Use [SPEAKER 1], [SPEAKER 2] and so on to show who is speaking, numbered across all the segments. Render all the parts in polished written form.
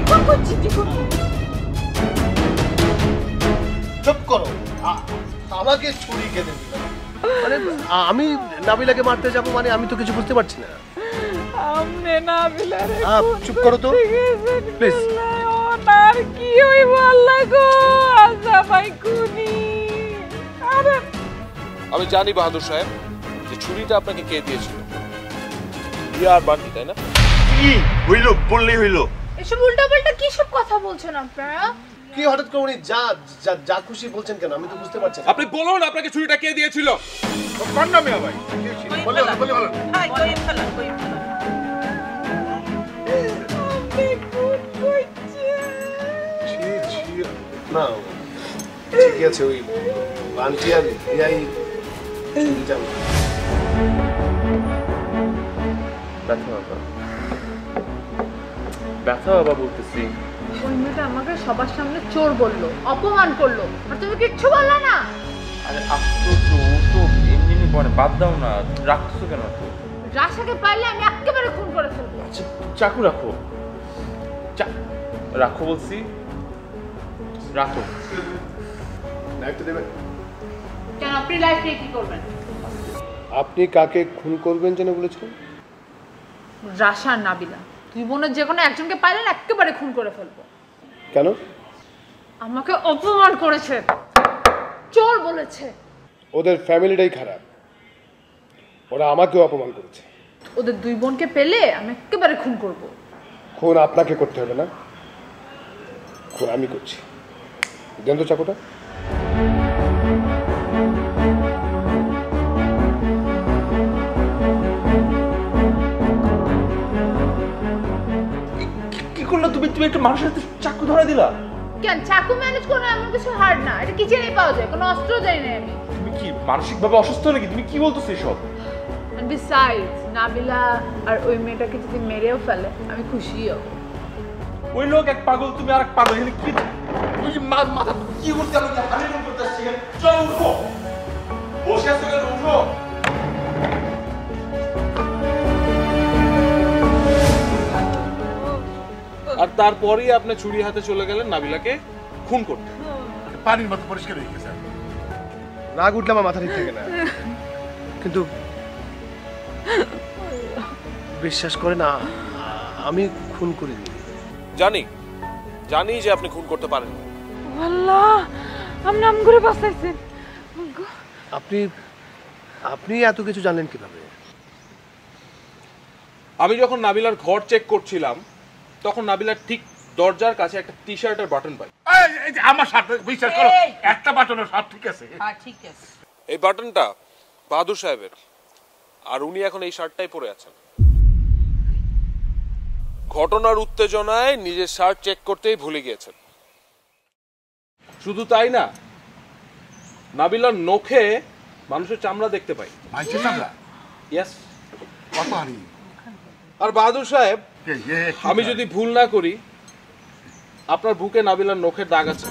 [SPEAKER 1] খুন করছি দেখুন।
[SPEAKER 2] চুপ করো, আমাকে ছুরি কেটে দিল। মানে আমি নাবিলাকে মারতে যাব, মানে আমি তো কিছু বুঝতে পারছি না।
[SPEAKER 1] আমনে নাবিলারে
[SPEAKER 2] চুপ করো তো প্লিজ।
[SPEAKER 1] ওনার কি হইব আল্লাহ গো, আজা ভাই খুনি। আরে
[SPEAKER 3] আমি জানি বাহাদুর সাহেব যে ছুরিটা আপনাকে কে দিয়েছিল, ইয়ার বান্টি, তাই না?
[SPEAKER 4] কি হইল বললেই হইল।
[SPEAKER 1] এসব উল্টাপাল্টা কি সব কথা বলছেন আপনারা?
[SPEAKER 2] কি হঠাৎ করে উনি যা খুশি বলছেন কেন, আমি তো বুঝতে পারছি না।
[SPEAKER 3] আপনি বলুন আপনাকে ছুরিটা কে দিয়েছিল।
[SPEAKER 4] কোন নামে ভাই? বলে বলে বলে।
[SPEAKER 1] হাই কই ফেলা কই ফেলা। আমি খুন করছি।
[SPEAKER 2] না ঠিক আছে, ওই বান্টি আর ইয়াই জানো।
[SPEAKER 3] ব্যথা বাবা বলতেছি।
[SPEAKER 1] ওই মেয়েটা আমাকে সবার সামনে চোর বললো, অপমান করলো, আর তুমি কিচ্ছু বললে না।
[SPEAKER 5] আরে আশ্চর্য, ও তো এমনি এমনি পড়ে, বাদ দাও না, রাখছো কেন?
[SPEAKER 1] রাশাকে পাইলে আমি একেবারে খুন করে ফেলবো।
[SPEAKER 5] আচ্ছা চাকু রাখো, রাখো বলছি, রাখো।
[SPEAKER 2] লাইফটা দেবেন?
[SPEAKER 1] কেন আপনি লাইফ নিয়ে কি করবেন?
[SPEAKER 2] আপনি কাকে খুন করবেন যেন বলেছেন?
[SPEAKER 1] রাশা আর নাবিলা, দুই বোনের যে কোনো একজনকে পাইলেন একেবারে খুন করে ফেলবো।
[SPEAKER 2] কেন?
[SPEAKER 1] আমাকে অপমান করেছে, চোর বলেছে।
[SPEAKER 2] ওদের ফ্যামিলিটাই খারাপ, ওরা আমাকেও অপমান করেছে।
[SPEAKER 1] ওদের দুই বোনকে পেলে আমি একেবারে খুন করব।
[SPEAKER 2] খুন আপনাকে করতে হবে না, খুন আমি করছি। দেন তো চাকুটা।
[SPEAKER 5] কি করলো তুমি? তুমি একটা মানুষের হাতে চাকু ধরে দিলা।
[SPEAKER 1] কেন চাকু ম্যানেজ করলে এমন কিছু হার্ড না, এটা কিচেনে পাওয়া যায়, কোনো অস্ত্র জানি না আমি।
[SPEAKER 5] তুমি কি মানসিকভাবে অসুস্থ নাকি? তুমি কি বলতেছো এসব?
[SPEAKER 1] And besides, নাবিলা আর ওই মেয়েটাকে যদি মেরেও ফেলে আমি খুশি হব।
[SPEAKER 5] ওই লোক এক পাগল, তুমি আর এক পাগল। এখানে কি ওই যে মাথা কি করতে আমি হানি রুম করতে আসছি। চল উঠো, বসে আছো কেন? উঠো।
[SPEAKER 3] আর তারপরেই আপনি ছুরি হাতে চলে গেলেন নাবিলাকে খুন করতে।
[SPEAKER 4] পানির মতো পরিষ্কার হয়ে গেছে।
[SPEAKER 2] রাগ উঠলে আমার মাথা ঠিক থাকে না, কিন্তু বিশ্বাস করে না, আমি খুন করিনি।
[SPEAKER 3] জানি জানি যে আপনি খুন করতে পারেন।
[SPEAKER 1] আল্লাহ, আমি নাম করে বাঁচাইছেন।
[SPEAKER 2] আপনি আপনি এত কিছু জানলেন কিভাবে?
[SPEAKER 3] আমি যখন নাবিলার ঘর চেক করছিলাম তখন নাবিলার ঠিক দরজার কাছে একটা টি শার্টের বাটন পাই।
[SPEAKER 4] এই যে আমার সাথে বিশ্বাস করো, একটা বাটনের সব ঠিক আছে।
[SPEAKER 1] হ্যাঁ ঠিক আছে।
[SPEAKER 3] এই বাটনটা বাহাদুর সাহেবের, আর উনি এখন এই শার্টটাই পরে আছেন। ঘটনার উত্তেজনায় নিজের শার্ট চেক করতেই ভুলে গিয়েছেন। শুধু তাই না, নাবিলার নখে মানুষের চামড়া দেখতে পাই।
[SPEAKER 4] মাইছে চামড়া?
[SPEAKER 3] ইয়েস।
[SPEAKER 4] কত হারি?
[SPEAKER 3] আর বাহাদুর সাহেব, আমি যদি ভুল না করি আপনার বুকে নাবিলার নখের দাগ আছে।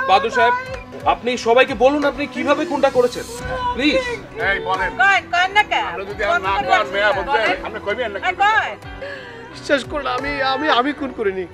[SPEAKER 3] বাহাদুর সাহেব, আপনি সবাইকে বলুন আপনি কিভাবে খুনটা করেছেন, প্লিজ।
[SPEAKER 2] বিশ্বাস করুন, আমি খুন করিনি।